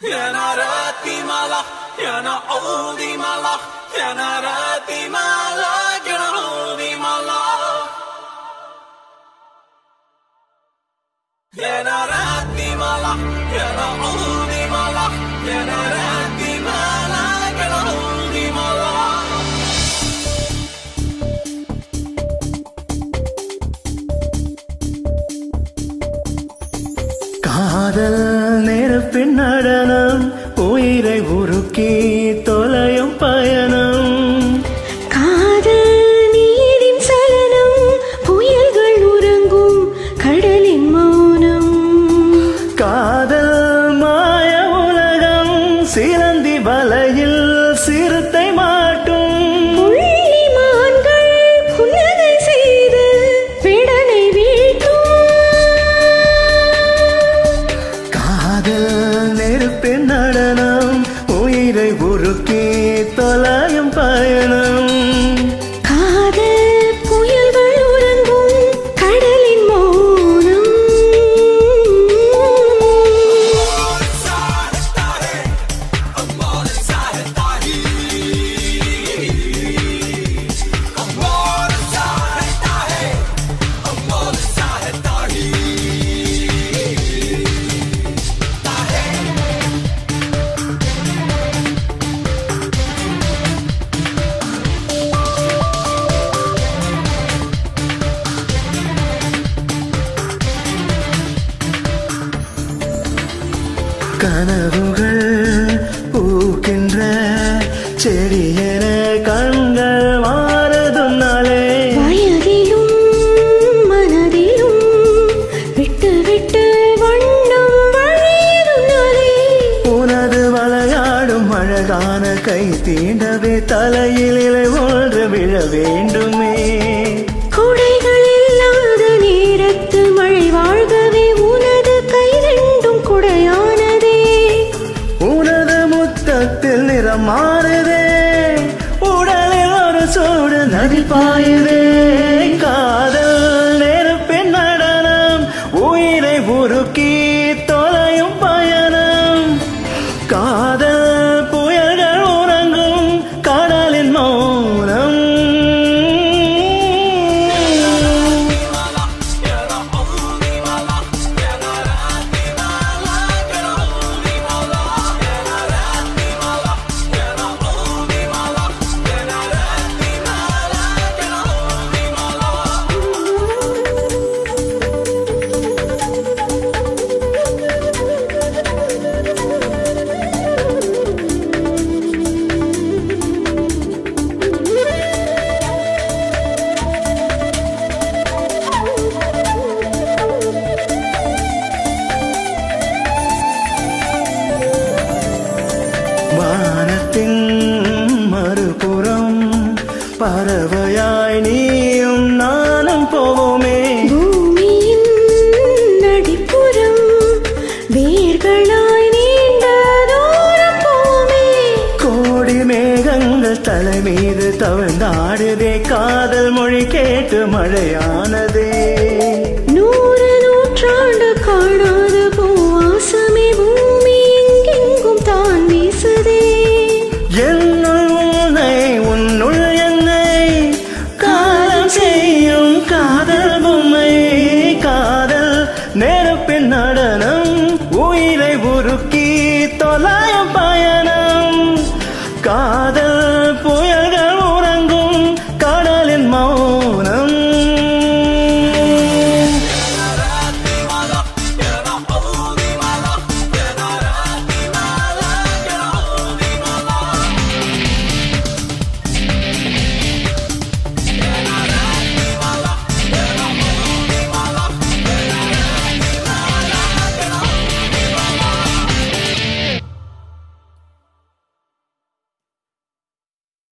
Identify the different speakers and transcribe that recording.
Speaker 1: يا ناراتي مالك يا نعودي مالك يا ناراتي مالك يا نعودي مالك يا ناراتي مالك يا نعودي مالك يا ناراتي مالك يا نعودي مالك
Speaker 2: காதல் நெருப்பின் நடனம் உயிரை உருக்கி தொலையும் பயணம்
Speaker 3: காதல் நீரின் சலனம் புயல்கள் உறங்கும் கடலின் மௌனம்
Speaker 2: காதல் மாய உலகம் சிலந்தி வலையில் சிறுத்தை மாட்டும்
Speaker 3: புள்ளி மான்கள் புன்னகை செய்து விடலை வீழ்த்தும்
Speaker 2: காதல் நெருப்பின் நடனம் உயிரை உருக்கி தொலையும் பயணம்
Speaker 3: காதல் புயல்கள் உறங்கும் கடலின் மௌனம்
Speaker 2: கனவுகள் பூக்கின்ற செடியென கண்கள் மாறுதுன்னாலே
Speaker 3: வயதிலும் மனதிலும் விட்டு விட்டு வண்ணம் வழியுதுனாலே
Speaker 2: உனது விளையாடும் அழகான கை தீண்டவே தலையில் இலை ஒன்று விழ வேண்டுமே
Speaker 3: குடைகள் இல்லாத நேரத்து மழை வாழ்கவே உனது கை ரெண்டும் குடையானதே
Speaker 2: உனது முத்தத்தில் நிறம் மாறுதே உடலில் ஒரு சூடு நதி பாயுதே காதல் நெருப்பின் நடனம் உயிரை உருக்கி தொலையும் பயணம் காதல் புயல்கள் உறங்கும் கடலின் மௌனம் வானத்தின் மறுபுறம் பறவையாய் நீயும் நானும் போவோமே
Speaker 3: பூமியின் நடிப்புறம் வேர்களாய் நீண்ட தூரம் போமே
Speaker 2: கோடி மேகங்கள் தலை மீது தவழ்ந்தாடுதே காதல் மொழி கேட்டு மழையானதே
Speaker 3: 100 நூற்றாண்டு காணாத பூவாசமே பூமி எங்கெங்கும் தான் வீசுதே
Speaker 2: என்னுள் உன்னை உன்னுள் என்னை காலம் செய்யும் காதல் பொம்மை காதல் நெருப்பின் நடனம் உயிரை உருக்கி தொலைய